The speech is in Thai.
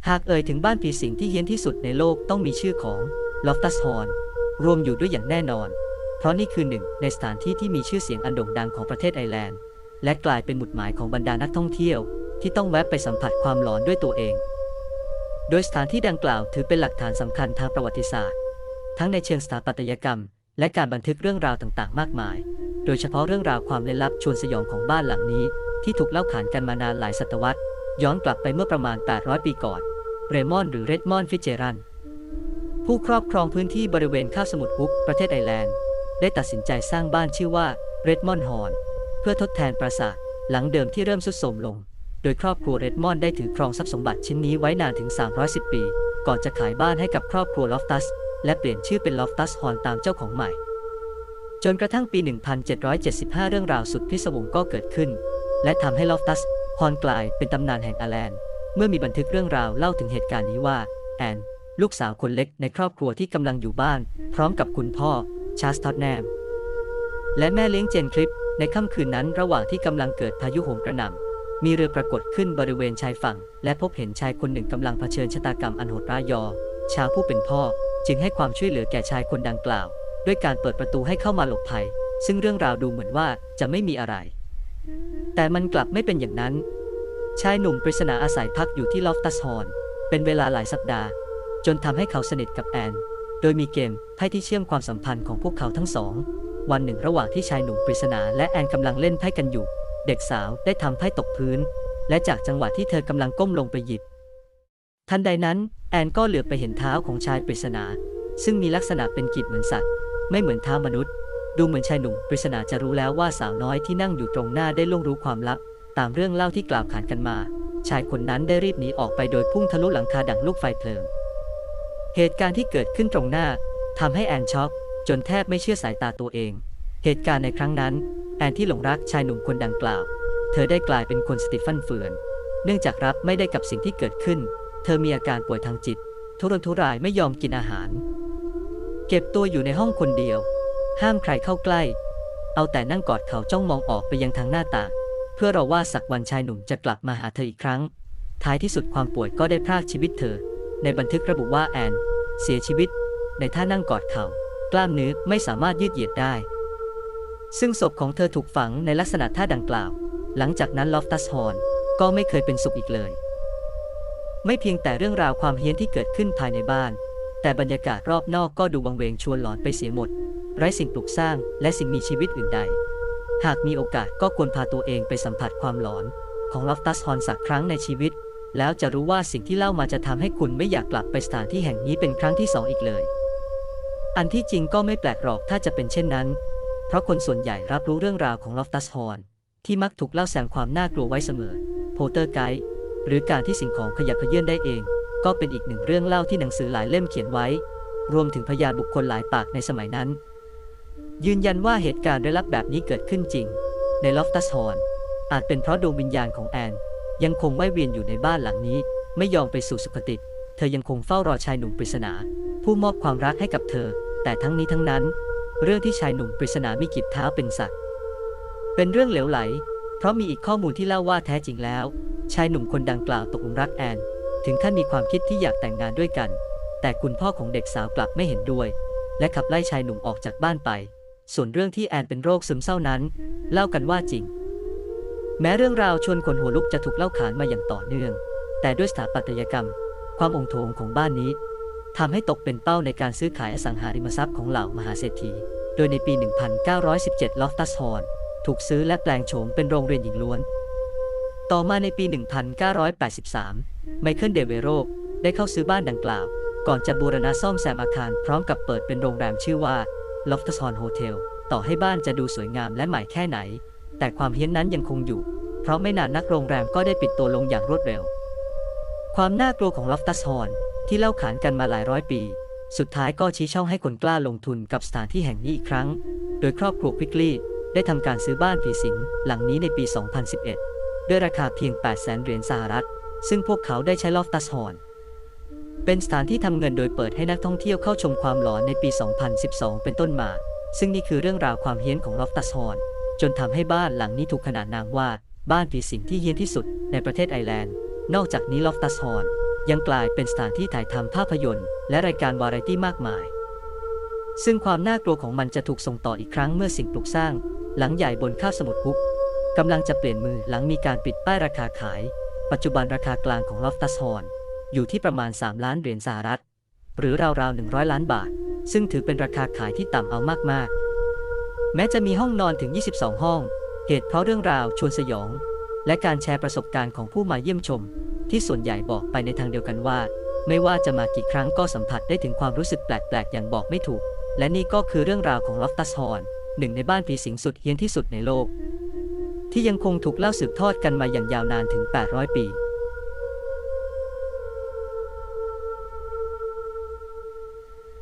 หากเอ่ยถึงบ้านผีสิงที่เฮี้ยนที่สุดในโลกต้องมีชื่อของลอฟตัสฮอลรวมอยู่ด้วยอย่างแน่นอนเพราะนี่คือหนึ่งในสถานที่ที่มีชื่อเสียงอันโด่งดังของประเทศไอร์แลนด์และกลายเป็นหมุดหมายของบรรดานักท่องเที่ยวที่ต้องแวะไปสัมผัสความหลอนด้วยตัวเองโดยสถานที่ดังกล่าวถือเป็นหลักฐานสำคัญทางประวัติศาสตร์ทั้งในเชิงสถาปัตยกรรมและการบันทึกเรื่องราวต่างๆมากมายโดยเฉพาะเรื่องราวความลึกลับชวนสยองของบ้านหลังนี้ที่ถูกเล่าขานกันมานานหลายศตวรรษย้อนกลับไปเมื่อประมาณ800 ปีก่อนเรมอนด์หรือเรดมอนด์ฟิตเจอรัลผู้ครอบครองพื้นที่บริเวณคาบสมุทรฮุกประเทศไอร์แลนด์ได้ตัดสินใจสร้างบ้านชื่อว่าเรดมอนด์ฮอลล์เพื่อทดแทนปราสาทหลังเดิมที่เริ่มทรุดโทรมลงโดยครอบครัวเรดมอนด์ได้ถือครองทรัพย์สมบัติชิ้นนี้ไว้นานถึง310 ปีก่อนจะขายบ้านให้กับครอบครัวลอฟตัสและเปลี่ยนชื่อเป็นลอฟตัสฮอลล์ตามเจ้าของใหม่จนกระทั่งปี 1775 เรื่องราวสุดพิศวงก็เกิดขึ้นและทำให้ลอฟตัสฮอลล์กลายเป็นตำนานแห่งไอร์แลนด์เมื่อมีบันทึกเรื่องราวเล่าถึงเหตุการณ์นี้ว่าแอนลูกสาวคนเล็กในครอบครัวที่กำลังอยู่บ้านพร้อมกับคุณพ่อชาร์ลส์ท็อตแนมและแม่เลี้ยงเจนคลิปในค่ำคืนนั้นระหว่างที่กำลังเกิดพายุโหมกระหน่ำมีเรือปรากฏขึ้นบริเวณชายฝั่งและพบเห็นชายคนหนึ่งกำลังเผชิญชะตากรรมอันโหดร้ายชาวผู้เป็นพ่อจึงให้ความช่วยเหลือแก่ชายคนดังกล่าวด้วยการเปิดประตูให้เข้ามาหลบภัยซึ่งเรื่องราวดูเหมือนว่าจะไม่มีอะไรแต่มันกลับไม่เป็นอย่างนั้นชายหนุ่มปริศนาอาศัยพักอยู่ที่ลอฟตัสฮอลล์เป็นเวลาหลายสัปดาห์จนทำให้เขาสนิทกับแอนโดยมีเกมไพ่ที่เชื่อมความสัมพันธ์ของพวกเขาทั้งสองวันหนึ่งระหว่างที่ชายหนุ่มปริศนาและแอนกำลังเล่นไพ่กันอยู่เด็กสาวได้ทำไพ่ตกพื้นและจากจังหวะที่เธอกำลังก้มลงไปหยิบทันใดนั้นแอนก็เหลือบไปเห็นเท้าของชายปริศนาซึ่งมีลักษณะเป็นกีบเหมือนสัตว์ไม่เหมือนเท้ามนุษย์ดูเหมือนชายหนุ่มปริศนาจะรู้แล้วว่าสาวน้อยที่นั่งอยู่ตรงหน้าได้ล่วงรู้ความลับตามเรื่องเล่าที่กล่าวขานกันมาชายคนนั้นได้รีบหนีออกไปโดยพุ่งทะลุหลังคาดั่งลูกไฟเพลิงเหตุการณ์ที่เกิดขึ้นตรงหน้าทำให้แอนช็อกจนแทบไม่เชื่อสายตาตัวเองเหตุการณ์ในครั้งนั้นแอนที่หลงรักชายหนุ่มคนดังกล่าวเธอได้กลายเป็นคนสติฟั่นเฟือนเนื่องจากรับไม่ได้กับสิ่งที่เกิดขึ้นเธอมีอาการป่วยทางจิตทุรนทุรายไม่ยอมกินอาหารเก็บตัวอยู่ในห้องคนเดียวห้ามใครเข้าใกล้เอาแต่นั่งกอดเขาจ้องมองออกไปยังทางหน้าต่างเพื่อรอว่าสักวันชายหนุ่มจะกลับมาหาเธออีกครั้งท้ายที่สุดความป่วยก็ได้พรากชีวิตเธอในบันทึกระบุว่าแอนเสียชีวิตในท่านั่งกอดเขากล้ามเนื้อไม่สามารถยืดเหยียดได้ซึ่งศพของเธอถูกฝังในลักษณะท่าดังกล่าวหลังจากนั้นลอฟตัสฮอลล์ก็ไม่เคยเป็นสุขอีกเลยไม่เพียงแต่เรื่องราวความเฮี้ยนที่เกิดขึ้นภายในบ้านแต่บรรยากาศรอบนอกก็ดูวังเวงชวนหลอนไปเสียหมดไร้สิ่งปลูกสร้างและสิ่งมีชีวิตอื่นใดหากมีโอกาสก็ควรพาตัวเองไปสัมผัสความหลอนของลอฟตัสฮอลล์สักครั้งในชีวิตแล้วจะรู้ว่าสิ่งที่เล่ามาจะทำให้คุณไม่อยากกลับไปสถานที่แห่งนี้เป็นครั้งที่2อีกเลยอันที่จริงก็ไม่แปลกหรอกถ้าจะเป็นเช่นนั้นเพราะคนส่วนใหญ่รับรู้เรื่องราวของลอฟตัสฮอลล์ที่มักถูกเล่าแซมความน่ากลัวไว้เสมอโพเตอร์ไกด์หรือการที่สิ่งของขยับเขยื้อนได้เองก็เป็นอีกหนึ่งเรื่องเล่าที่หนังสือหลายเล่มเขียนไว้รวมถึงพยานบุคคลหลายปากในสมัยนั้นยืนยันว่าเหตุการณ์ลี้ลับแบบนี้เกิดขึ้นจริงในลอฟตัสฮอลล์อาจเป็นเพราะดวงวิญญาณของแอนยังคงว่ายเวียนอยู่ในบ้านหลังนี้ไม่ยอมไปสู่สุคติเธอยังคงเฝ้ารอชายหนุ่มปริศนาผู้มอบความรักให้กับเธอแต่ทั้งนี้ทั้งนั้นเรื่องที่ชายหนุ่มปริศนามีกีบเท้าเป็นสัตว์เป็นเรื่องเหลวไหลเพราะมีอีกข้อมูลที่เล่าว่าแท้จริงแล้วชายหนุ่มคนดังกล่าวตกหลุมรักแอนถึงขั้นมีความคิดที่อยากแต่งงานด้วยกันแต่คุณพ่อของเด็กสาวกลับไม่เห็นด้วยและขับไล่ชายหนุ่มออกจากบ้านไปส่วนเรื่องที่แอนเป็นโรคซึมเศร้านั้นเล่ากันว่าจริงแม้เรื่องราวชวนขนหัวลุกจะถูกเล่าขานมาอย่างต่อเนื่องแต่ด้วยสถาปัตยกรรมความองโถงของบ้านนี้ทำให้ตกเป็นเป้าในการซื้อขายอสังหาริมทรัพย์ของเหล่ามหาเศรษฐีโดยในปี 1917 ลอฟตัสฮอลล์ถูกซื้อและแปลงโฉมเป็นโรงเรียนหญิงล้วนต่อมาในปี 1983 ไมเคิลเดเวโรได้เข้าซื้อบ้านดังกล่าวก่อนจะบูรณะซ่อมแซมอาคารพร้อมกับเปิดเป็นโรงแรมชื่อว่าลอฟตัสฮอลล์โฮเทลต่อให้บ้านจะดูสวยงามและใหม่แค่ไหนแต่ความเฮี้ยนนั้นยังคงอยู่เพราะไม่นานนักโรงแรมก็ได้ปิดตัวลงอย่างรวดเร็วความน่ากลัวของลอฟตัสฮอลล์ที่เล่าขานกันมาหลายร้อยปีสุดท้ายก็ชี้ช่องให้คนกล้าลงทุนกับสถานที่แห่งนี้อีกครั้งโดยครอบครัวควิกลีย์ได้ทำการซื้อบ้านผีสิงหลังนี้ในปี 2011 ด้วยราคาเพียง 800,000 เหรียญสหรัฐซึ่งพวกเขาได้ใช้ลอฟตัสฮอลล์เป็นสถานที่ทำเงินโดยเปิดให้นักท่องเที่ยวเข้าชมความหลอนในปี 2012 เป็นต้นมาซึ่งนี่คือเรื่องราวความเฮี้ยนของลอฟตัสฮอลล์จนทำให้บ้านหลังนี้ถูกขนานนามว่าบ้านผีสิงที่เฮี้ยนที่สุดในประเทศไอร์แลนด์นอกจากนี้ลอฟตัสฮอลล์ ยังกลายเป็นสถานที่ถ่ายทำภาพยนตร์และรายการวาไรตี้มากมายซึ่งความน่ากลัวของมันจะถูกส่งต่ออีกครั้งเมื่อสิ่งปลูกสร้างหลังใหญ่บนคาบสมุทรฮุกกำลังจะเปลี่ยนมือหลังมีการปิดป้ายราคาขายปัจจุบันราคากลางของ Loftus Hall อยู่ที่ประมาณ3 ล้านเหรียญสหรัฐหรือราวๆ100 ล้านบาทซึ่งถือเป็นราคาขายที่ต่ำเอามากๆแม้จะมีห้องนอนถึง22 ห้องเหตุเพราะเรื่องราวชวนสยองและการแชร์ประสบการณ์ของผู้มาเยี่ยมชมที่ส่วนใหญ่บอกไปในทางเดียวกันว่าไม่ว่าจะมากี่ครั้งก็สัมผัสได้ถึงความรู้สึกแปลกๆอย่างบอกไม่ถูกและนี่ก็คือเรื่องราวของ Loftus Hall หนึ่งในบ้านผีสิงสุดเฮี้ยนที่สุดในโลกที่ยังคงถูกเล่าสืบทอดกันมาอย่างยาวนานถึง800 ปี